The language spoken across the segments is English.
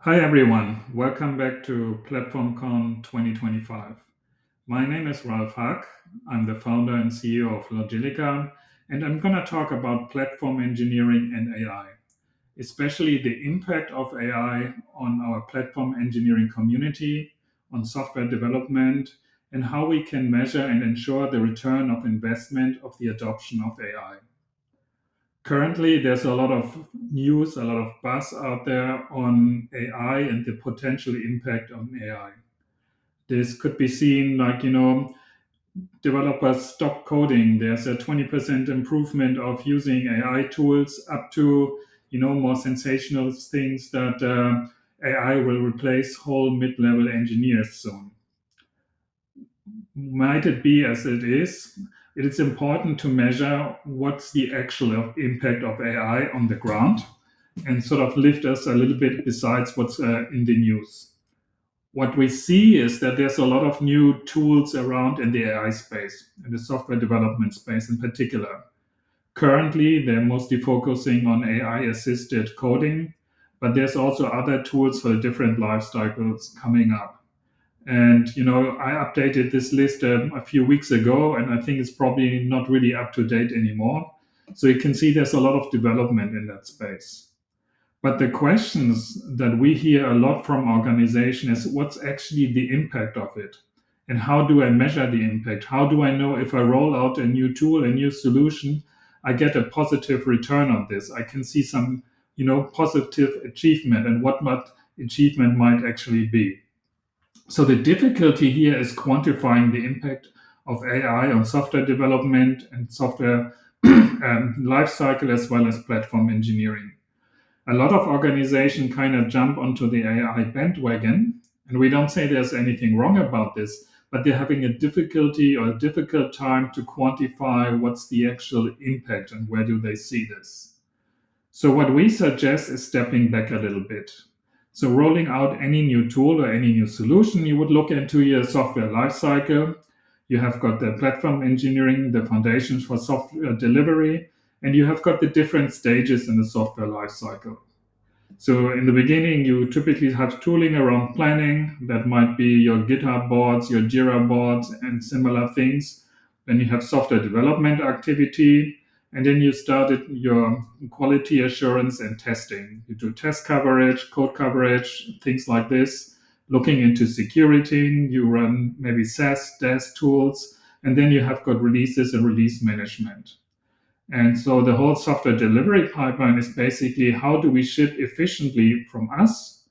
Hi everyone, welcome back to PlatformCon 2025. My name is Ralf Huuck. I'm the founder and CEO of Logilica, and I'm going to talk about platform engineering and AI, especially the impact of AI on our platform engineering community, on software development, and how we can measure and ensure the return of investment of the adoption of AI. Currently, there's a lot of news, a lot of buzz out there on AI and the potential impact on AI. This could be seen like, developers stop coding. There's a 20% improvement of using AI tools up to, more sensational things that AI will replace whole mid-level engineers soon. Might it be as it is? It is important to measure what's the actual impact of AI on the ground and sort of lift us a little bit besides what's in the news. What we see is that there's a lot of new tools around in the AI space, in the software development space in particular. Currently, they're mostly focusing on AI assisted coding, but there's also other tools for different life cycles coming up. And I updated this list a few weeks ago, and I think it's probably not really up to date anymore. So you can see there's a lot of development in that space. But the questions that we hear a lot from organizations is what's actually the impact of it? And how do I measure the impact? How do I know if I roll out a new tool, a new solution, I get a positive return on this? I can see some, positive achievement and what achievement might actually be. So the difficulty here is quantifying the impact of AI on software development and software lifecycle as well as platform engineering. A lot of organizations kind of jump onto the AI bandwagon, and we don't say there's anything wrong about this, but they're having a difficulty or a difficult time to quantify what's the actual impact and where do they see this. So what we suggest is stepping back a little bit. So rolling out any new tool or any new solution, you would look into your software lifecycle. You have got the platform engineering, the foundations for software delivery, and you have got the different stages in the software lifecycle. So in the beginning, you typically have tooling around planning. That might be your GitHub boards, your Jira boards, and similar things. Then you have software development activity, and then you started your quality assurance and testing. You do test coverage, code coverage, things like this. Looking into security, you run maybe SaaS, DaaS tools, and then you have got releases and release management. And so the whole software delivery pipeline is basically how do we ship efficiently from us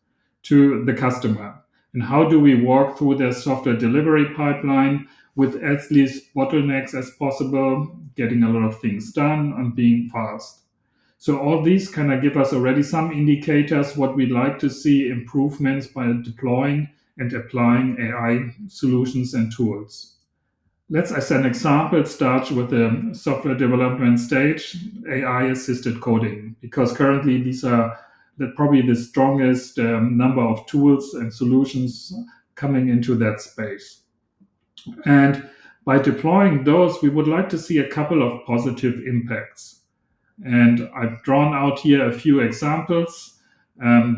to the customer? And how do we walk through the software delivery pipeline with as least bottlenecks as possible, getting a lot of things done and being fast? So all these kind of give us already some indicators what we'd like to see improvements by deploying and applying AI solutions and tools. Let's, as an example, start with the software development stage, AI-assisted coding, because currently these are probably the strongest number of tools and solutions coming into that space. And by deploying those, we would like to see a couple of positive impacts. And I've drawn out here a few examples.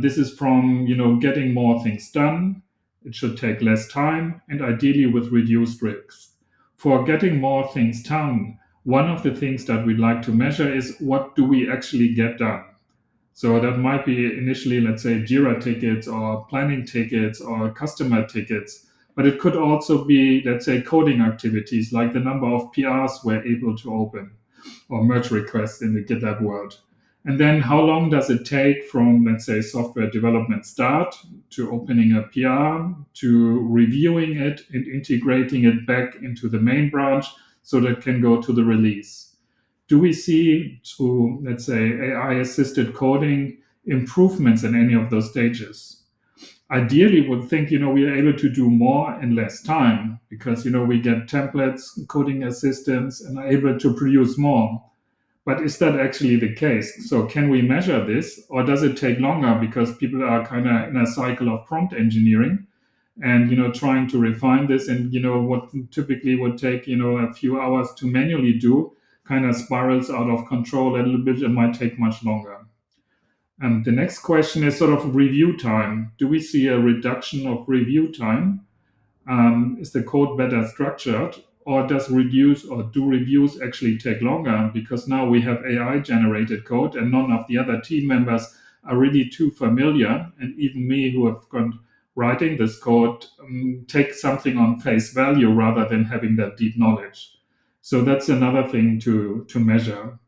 This is from getting more things done. It should take less time and ideally with reduced risks. For getting more things done, one of the things that we'd like to measure is what do we actually get done. So that might be initially, let's say, Jira tickets or planning tickets or customer tickets, but it could also be, let's say, coding activities like the number of PRs we're able to open or merge requests in the GitLab world. And then how long does it take from, let's say, software development start to opening a PR to reviewing it and integrating it back into the main branch so that it can go to the release? Do we see through, let's say, AI-assisted coding improvements in any of those stages? Ideally, would think we are able to do more in less time because we get templates, coding assistants, and are able to produce more. But is that actually the case? So can we measure this, or does it take longer because people are kind of in a cycle of prompt engineering and trying to refine this, and what typically would take a few hours to manually do kind of spirals out of control a little bit. It might take much longer. The next question is sort of review time. Do we see a reduction of review time? Is the code better structured, or do reviews actually take longer because now we have AI generated code and none of the other team members are really too familiar, and even me who have gone writing this code take something on face value rather than having that deep knowledge. So that's another thing to measure.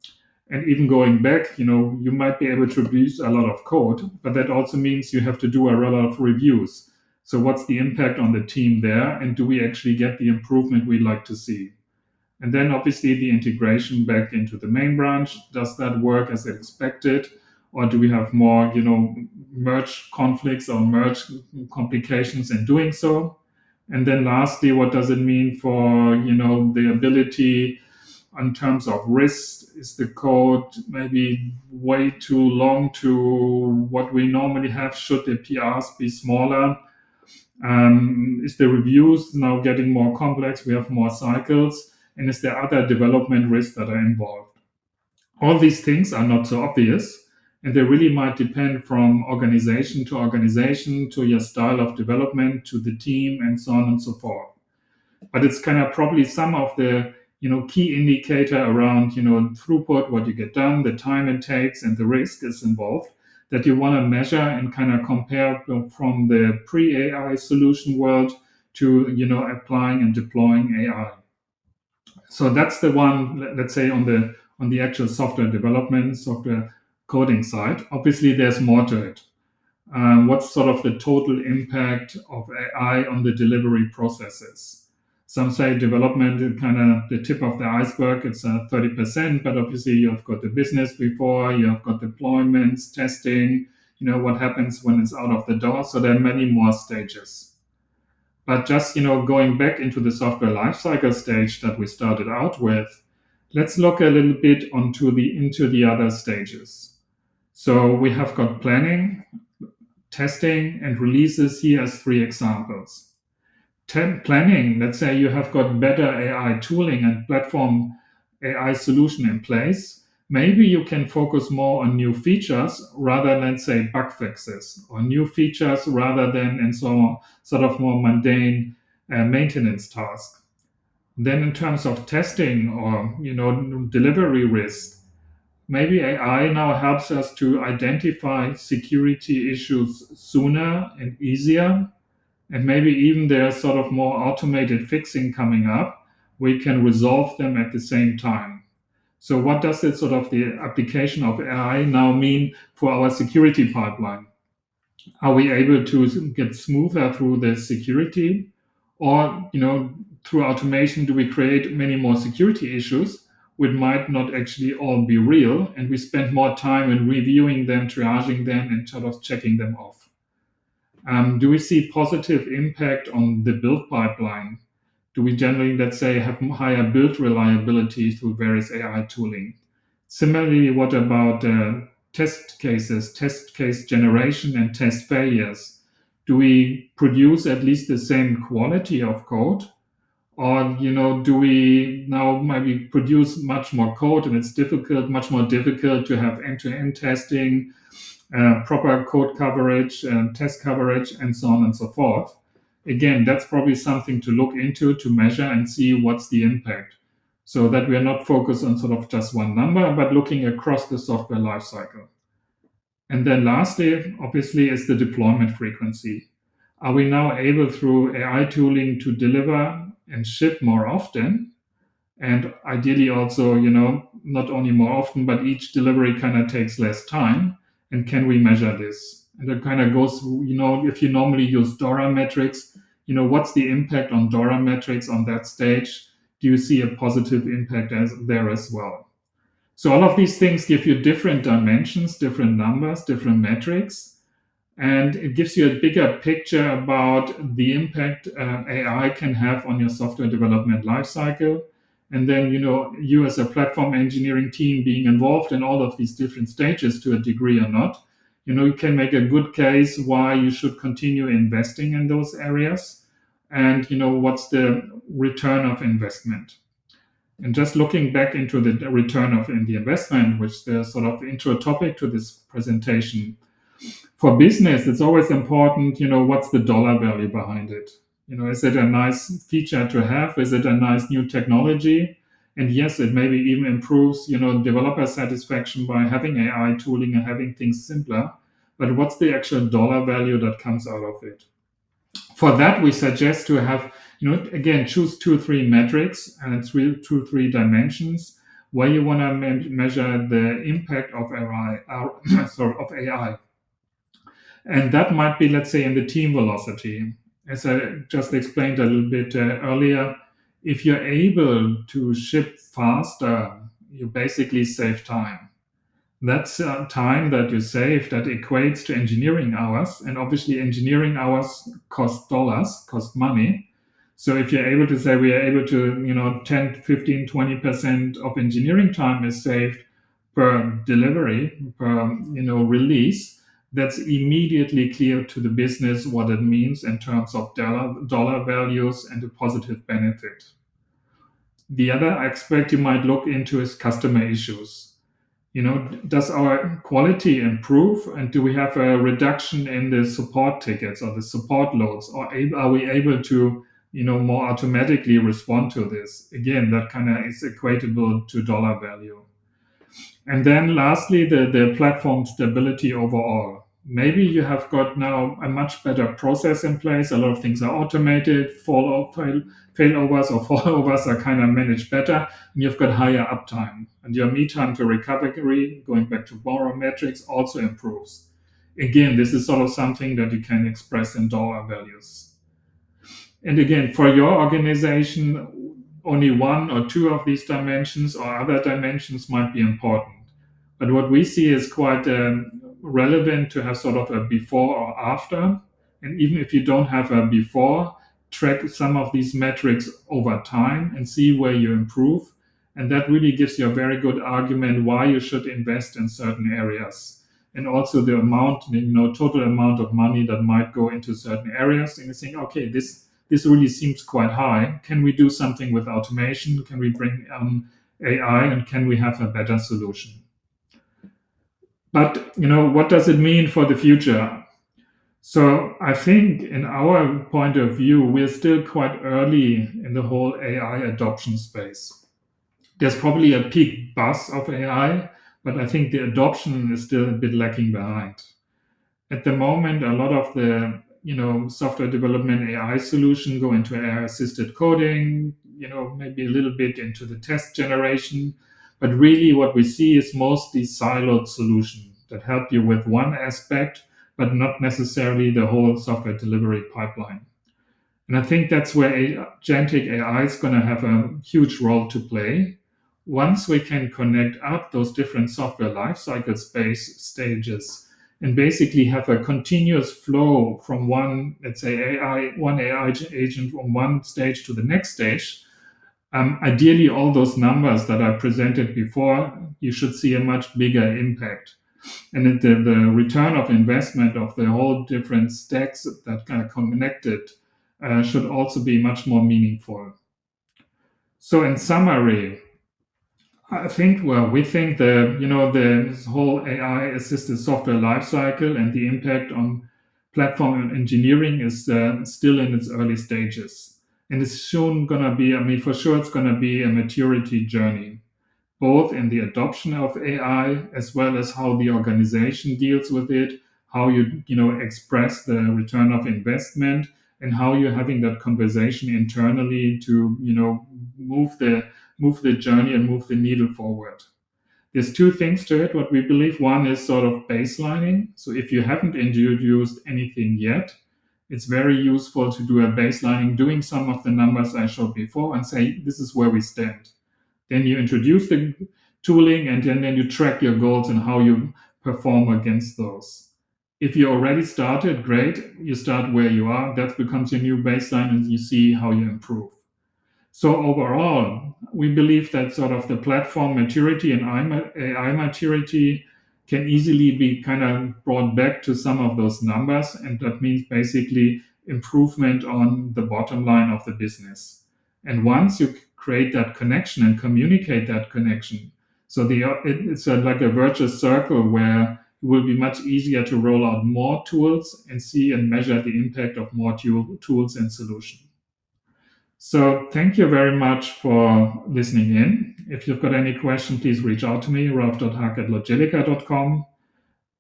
And even going back, you might be able to produce a lot of code, but that also means you have to do a lot of reviews. So what's the impact on the team there? And do we actually get the improvement we like to see? And then obviously the integration back into the main branch, does that work as expected? Or do we have more, merge conflicts or merge complications in doing so? And then lastly, what does it mean for, the ability in terms of risk? Is the code maybe way too long to what we normally have? Should the PRs be smaller? Is the reviews now getting more complex? We have more cycles. And is there other development risks that are involved? All these things are not so obvious. And they really might depend from organization to your style of development, to the team, and so on and so forth. But it's kind of probably some of the key indicator around throughput, what you get done, the time it takes, and the risk is involved that you want to measure and kind of compare from the pre-AI solution world to applying and deploying AI. So that's the one, let's say, on the actual software development, software coding side. Obviously there's more to it. What's sort of the total impact of AI on the delivery processes? Some say development is kind of the tip of the iceberg. It's 30%, but obviously you've got the business before, you've got deployments, testing, what happens when it's out of the door. So there are many more stages. But just, going back into the software lifecycle stage that we started out with, let's look a little bit into the other stages. So we have got planning, testing, and releases here as 3 examples. Planning, let's say you have got better AI tooling and platform AI solution in place. Maybe you can focus more on new features rather than, say, bug fixes, or new features rather than in sort of more mundane maintenance tasks. Then in terms of testing or delivery risk, maybe AI now helps us to identify security issues sooner and easier. And maybe even there's sort of more automated fixing coming up. We can resolve them at the same time. So what does it sort of the application of AI now mean for our security pipeline? Are we able to get smoother through the security? Or, through automation, do we create many more security issues which might not actually all be real, and we spend more time in reviewing them, triaging them, and sort of checking them off? Do we see positive impact on the build pipeline? Do we generally, let's say, have higher build reliability through various AI tooling? Similarly, what about test cases, test case generation, and test failures? Do we produce at least the same quality of code? Or, do we now maybe produce much more code, and it's much more difficult to have end-to-end testing, proper code coverage, test coverage, and so on and so forth? Again, that's probably something to look into, to measure and see what's the impact, so that we are not focused on sort of just one number, but looking across the software lifecycle. And then lastly, obviously, is the deployment frequency. Are we now able through AI tooling to deliver and ship more often? And ideally also, not only more often, but each delivery kind of takes less time. And can we measure this? And it kind of goes, if you normally use DORA metrics, what's the impact on DORA metrics on that stage? Do you see a positive impact there as well? So all of these things give you different dimensions, different numbers, different metrics, and it gives you a bigger picture about the impact AI can have on your software development lifecycle. And then, you as a platform engineering team being involved in all of these different stages to a degree or not, you can make a good case why you should continue investing in those areas, and, what's the return of investment. And just looking back into the return of in the investment, which is sort of the intro topic to this presentation, for business, it's always important, what's the dollar value behind it? Is it a nice feature to have? Is it a nice new technology? And yes, it maybe even improves, developer satisfaction by having AI tooling and having things simpler. But what's the actual dollar value that comes out of it? For that, we suggest to have, again, choose 2 or 3 metrics and 2 or 3 dimensions where you want to measure the impact of AI, of AI. And that might be, let's say, in the team velocity. As I just explained a little bit earlier, if you're able to ship faster, you basically save time. That's time that you save that equates to engineering hours. And obviously, engineering hours cost dollars, cost money. So if you're able to say we are able to, 10, 15, 20% of engineering time is saved per delivery, per, release, that's immediately clear to the business what it means in terms of dollar values and a positive benefit. The other aspect you might look into is customer issues. Does our quality improve, and do we have a reduction in the support tickets or the support loads, or are we able to, more automatically respond to this? Again, that kind of is equatable to dollar value. And then lastly, the platform stability overall. Maybe you have got now a much better process in place. A lot of things are automated, failovers or fallovers are kind of managed better, and you've got higher uptime. And your mean time to recovery, going back to borrow metrics, also improves. Again, this is sort of something that you can express in dollar values. And again, for your organization, only 1 or 2 of these dimensions or other dimensions might be important. But what we see is quite relevant to have sort of a before or after. And even if you don't have a before, track some of these metrics over time and see where you improve. And that really gives you a very good argument why you should invest in certain areas. And also the amount, total amount of money that might go into certain areas. And you think, okay, this really seems quite high. Can we do something with automation? Can we bring AI, and can we have a better solution? But what does it mean for the future? So I think in our point of view, we're still quite early in the whole AI adoption space. There's probably a peak buzz of AI, but I think the adoption is still a bit lacking behind. At the moment, a lot of the software development AI solution go into AI assisted coding, maybe a little bit into the test generation. But really what we see is mostly siloed solutions that help you with one aspect, but not necessarily the whole software delivery pipeline. And I think that's where agentic AI is going to have a huge role to play. Once we can connect up those different software lifecycle stages and basically have a continuous flow from one, let's say one AI agent from one stage to the next stage, ideally all those numbers that I presented before, you should see a much bigger impact. And the return of investment of the whole different stacks that kind of connected should also be much more meaningful. So in summary, I think, we think the whole AI assisted software lifecycle and the impact on platform engineering is still in its early stages. And it's soon going to be, for sure, it's going to be a maturity journey, both in the adoption of AI as well as how the organization deals with it, how you express the return of investment, and how you're having that conversation internally to move the journey and move the needle forward. There's 2 things to it. What we believe, one is sort of baselining. So if you haven't introduced anything yet, it's very useful to do a baselining, doing some of the numbers I showed before, and say this is where we stand. Then you introduce the tooling, and then you track your goals and how you perform against those. If you already started, great. You start where you are. That becomes your new baseline, and you see how you improve. So overall, we believe that sort of the platform maturity and AI maturity can easily be kind of brought back to some of those numbers. And that means basically improvement on the bottom line of the business. And once you create that connection and communicate that connection. So it's like a virtuous circle where it will be much easier to roll out more tools and see and measure the impact of more tools and solutions. So thank you very much for listening in. If you've got any question, please reach out to me, ralf.huuck@logilica.com.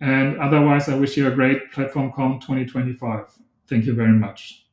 And otherwise, I wish you a great PlatformCon 2025. Thank you very much.